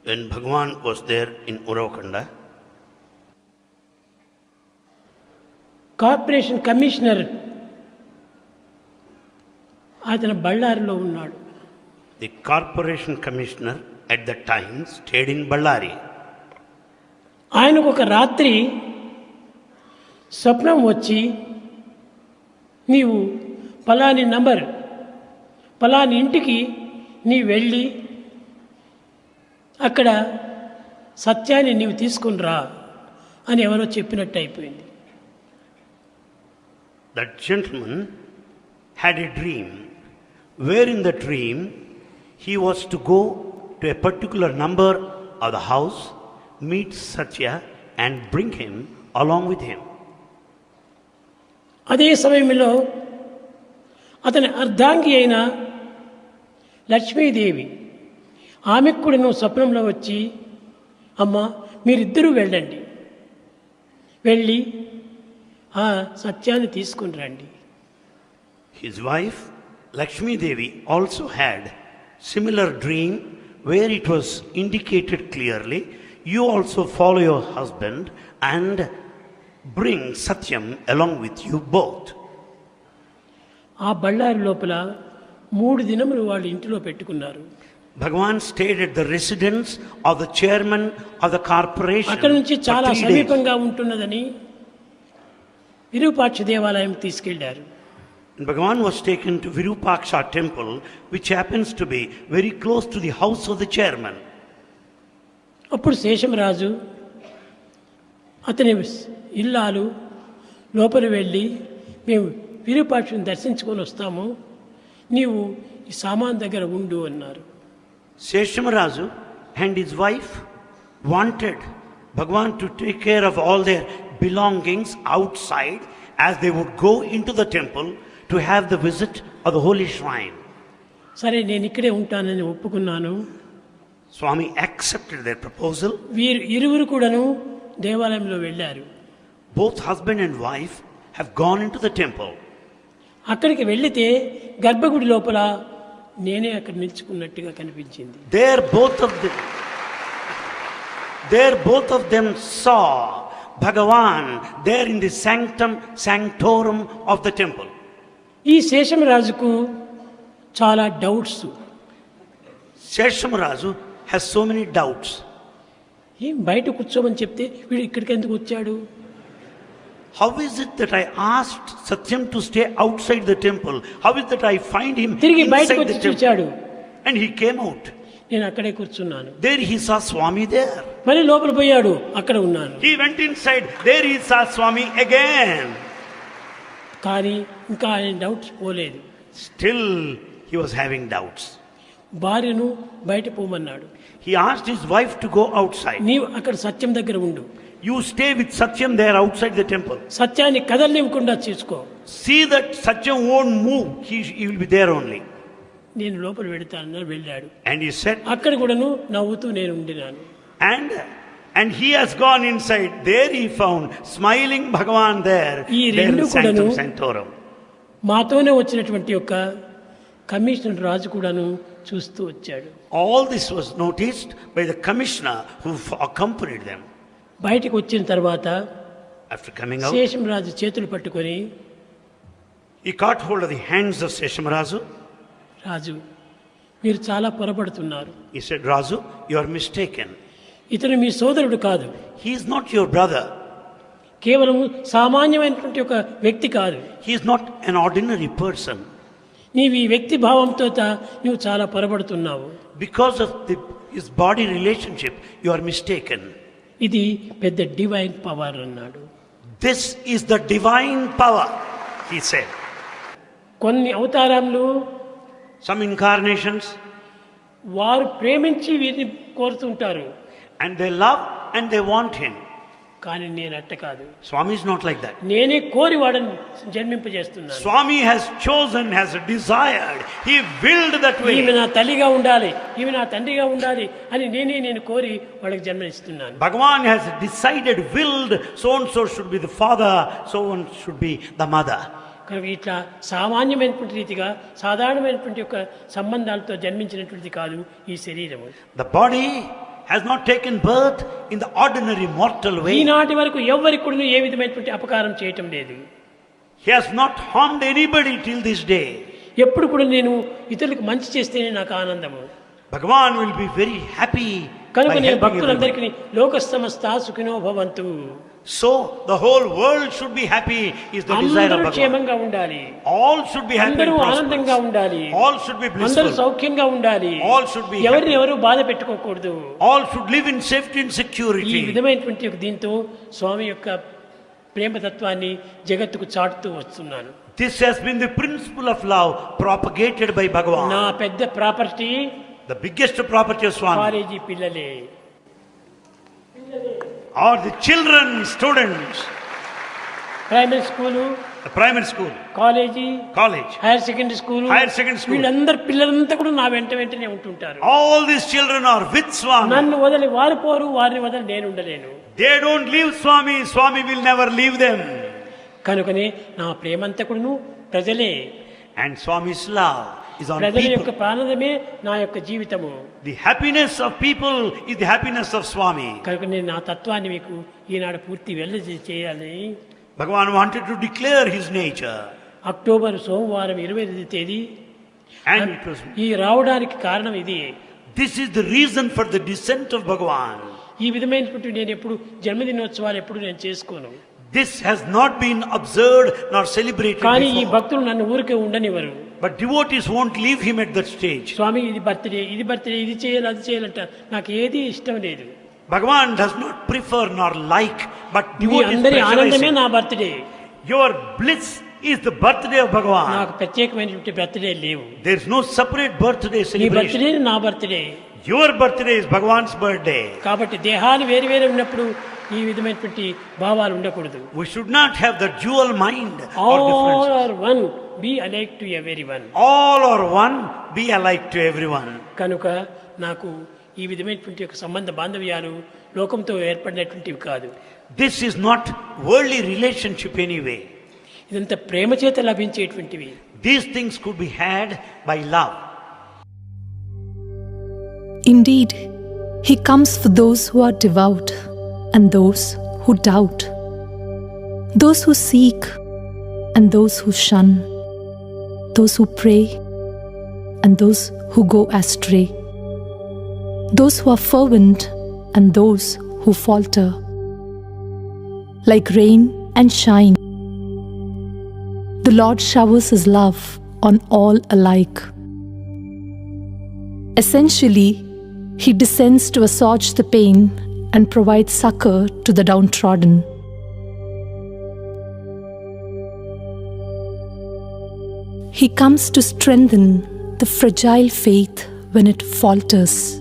When Bhagavan was there in Uravakanda, corporation commissioner అతను బళ్ళారిలో ఉన్నాడు. the corporation commissioner at that time stayed in Ballari. ఆయనకు ఒక రాత్రి స్వప్నం వచ్చి, నీవు పలాని నంబర్ పలాని ఇంటికి నీ వెళ్ళి అక్కడ సత్యాన్ని నీవు తీసుకుని రా అని ఎవరో చెప్పినట్టు అయిపోయింది. That gentleman had a dream, where in the dream he was to go to a particular number of the house, meet Satya and bring him along with him. అదే సమయంలో అతని అర్ధాంగి అయిన లక్ష్మీదేవి ఆమెకు కూడా నువ్వు స్వప్నంలో వచ్చి, అమ్మ మీరిద్దరూ వెళ్ళండి, వెళ్ళి ఆ సత్యాన్ని తీసుకుని రండి. His wife Lakshmi Devi also had similar dream where it was indicated clearly, you also follow your husband and bring Satyam along with you both. ఆ బళ్ళారి లోపల 3 దినములు వాళ్ళు ఇంటిలో పెట్టుకున్నారు. Bhagavan stayed at the residence of the chairman of the corporation. అక్కడ నుంచి చాలా for 3 days. సమీపంగా ఉంటున్నదని విరూపాక్ష దేవాలయం తీసుకెళ్లారు. And Bhagavan was taken to Virupaksha temple, which happens to be very close to the house of the chairman. అప్పుడు శేషమరాజు అతని ఇల్లాలు లోపలి వెళ్ళి, మేము విరూపాక్షని దర్శించుకొని వస్తాము, నీవు ఈ సామాన్ దగ్గర ఉండు అన్నారు. Seshamarazu and his wife wanted Bhagavan to take care of all their belongings outside as they would go into the temple to have the visit of the holy shrine. సరే నేను ఇక్కడే ఉంటానని ఒప్పుకున్నాను. Swami accepted their proposal. వీరు ఇరువురు కూడాను దేవాలయంలో వెళ్ళారు. Both husband and wife have gone into the temple. అక్కడికి వెళితే గర్భగుడి లోపల నేనే అక్కడ నిల్చుకున్నట్టుగా కనిపించింది. There both of them saw Bhagavan there in the sanctum sanctorum of the temple. ఈ శేషమరాజుకు చాలా doubts. Seshamarazu has so many doubts. ఏం బయట కూర్చోమని చెప్తే వీడు ఇక్కడికి ఎందుకు వచ్చాడు? How is it that I asked Satyam to stay outside the temple? How is it that I find him తిరిగి బయటకు inside వచ్చి the temple? చూచాడు. And he came out. నేను అక్కడే కూర్చున్నాను. There he saw Swami there. మళ్ళీ లోపల పోయాడు, అక్కడ ఉన్నాను. He went inside. There he saw Swami again. కానీ ఇంకా ఆయన డౌట్స్ పోలేదు. Still he was having doubts. భార్యను బయట పోమన్నాడు. He asked his wife to go outside. నీవు అక్కడ సత్యం దగ్గర ఉండు, You stay with Satyam there outside the temple. సత్యాన్ని కదలనివ్వకుండా చూసుకో, See that Satyam won't move. He will be there only. నేను లోపల వెళతానని వెళ్ళాడు. And he said, అక్కడ కూడాను నవ్వుతూ నేను ఉండినాను. and he has gone inside. There he found smiling Bhagavan there. ఈ There in రెండు the sanctum కూడాను sanctorum. మాతోనే వచ్చినటువంటి యొక్క కమిషనర్ రాజు కూడాను చూస్తూ వచ్చాడు. All this was noticed by the commissioner who accompanied them. బయటికి వచ్చిన తర్వాత After coming out, శేషం రాజు చేతులు పట్టుకొని, he caught hold of the hands of Seshamarazu. రాజు మీరు చాలా పొరపడుతున్నారు. He said, Razu, you are mistaken. ఇతను మీ సోదరుడు కాదు, He is not your brother. కేవలం సామాన్యమైనటువంటి ఒక వ్యక్తి కాదు. He is not an ordinary person. నీవు ఈ వ్యక్తి భావంతో నువ్వు చాలా పొరపడుతున్నావు. Because of his body relationship, you are mistaken. ఇది పెద్ద డివైన్ పవర్ అన్నాడు. This is the divine power, he said. కొన్ని అవతారాలు Some incarnations, వారు ప్రేమించి వీరిని కోరుతుంటారు, and they love and they want him. కానీ నేను అట్ట కాదు. Swami is not like that. నేనే కోరి వాడని జన్మింపజేస్తున్నాను. Swami has chosen, has desired. He willed that way. ఈమె నా తల్లిగా ఉండాలి, ఈమె నా తండ్రిగా ఉండాలి అని నేను కోరి వాళ్ళకి జన్మనిస్తున్నాను. Bhagavan has decided, willed, so and so should be the father, so and should be the mother. కనుక ఇట్లా సామాన్యమైనటువంటి రీతిగా సాధారణమైనటువంటి యొక్క సంబంధాలతో జన్మించినటువంటి కాదు ఈ శరీరము. The body has not taken birth in the ordinary mortal way. ఈనాటి వరకు ఎవరికి కూడా ఏ విధమైనటువంటి అపకారం చేయటం లేదు. He has not harmed anybody till this day. ఎప్పుడు కూడా నేను ఇతరులకు మంచి చేస్తేనే నాకు ఆనందము. Bhagavan will be very happy కనుక by నేను helping భక్తులందరికీ everybody. లోక సమస్త సుఖినో భవంతు, So the whole world should be happy is the desire of అందరూ Bhagavan. క్షేమంగా ఉండాలి, All should be happy and అందరూ ఆనందంగా prosperous. ఉండాలి, All should be అందరూ blissful. సౌఖ్యంగా ఉండాలి, All should be ఎవరిని happy. ఎవరు బాధ పెట్టుకోకూడదు. All should live in safety and ఈ security. విధమైనటువంటి ఒక దీంతో స్వామి యొక్క ప్రేమతత్వాన్ని జగత్తుకు చాటుతూ వస్తున్నాను. This has been the principle of love propagated by నా Bhagavan. పెద్ద property The biggest property of Swami college పిల్లలే. are the children, students, primary school, the primary school, college, college. Higher secondary school, higher secondary school. వీళ్ళందరు పిల్లలంతా కూడా నా వెంటనే ఉంటుంటారు. All these children are with Swami. నన్ను వదిలి వారు పోరు, వారిని వదిలి నేను ఉండలేను. They don't leave Swami. Swami will never leave them. కనుకనే నా ప్రేమంతా కూడాను ప్రజలే. And Swami's love is on ప్రజల యొక్క people. ప్రాణమే నా యొక్క జీవితము. The happiness of people is the happiness of Swami. కనుక నేను నా తత్వాన్ని మీకు ఈనాడు పూర్తి చేయాలని Bhagavan wanted to declare his nature. October సోమవారం 25వ తేదీ And it was, ఈ రావడానికి కారణం ఇది. this is the reason for the descent of Bhagavan. ఈ విధమైనటువంటి నేను ఎప్పుడు జన్మదినోత్సవాలు ఎప్పుడు నేను చేసుకోను. This has not been observed nor celebrated కానీ ఈ before. భక్తులు నన్ను ఊరికే ఉండనివ్వరు. But devotees won't leave him at that stage. స్వామి ఇది బర్త్డే, ఇది చేయాలి, అది చేయాలంట. నాకు ఏది ఇష్టం లేదు. Bhagavan does not prefer nor like, but me devotees అందరి ఆనందమే pressurize him. నా birthday. Your bliss is the birthday of Bhagavan. నాకు ప్రత్యేకమైనటువంటి బర్త్డే లేవు. There is no separate birthday నీ celebration. బర్త్డే నా birthday. Your birthday is Bhagavan's birthday. కాబట్టి దేహాలు వేరు వేరు ఉన్నప్పుడు ఈ విధమైనటువంటి భావాలు ఉండకూడదు. We should not have the dual mind or all differences. Are one, be alike to everyone. All are one, be alike to everyone. కనుక నాకు ఈ విధమైనటువంటి ఒక సంబంధ బాంధవ్యాలు లోకంతో ఏర్పడినటువంటివి కాదు. This is not worldly relationship anyway. ఇదంతా ప్రేమ చేత లభించేటువంటివి. These things could be had by love. Indeed, he comes for those who are devout and those who doubt, those who seek and those who shun, those who pray and those who go astray, those who are fervent and those who falter. Like rain and shine, the Lord showers his love on all alike. Essentially, he descends to assuage the pain and provide succor to the downtrodden. He comes to strengthen the fragile faith when it falters.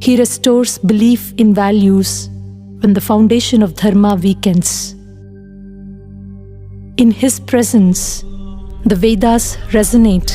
He restores belief in values when the foundation of dharma weakens. In his presence, the Vedas resonate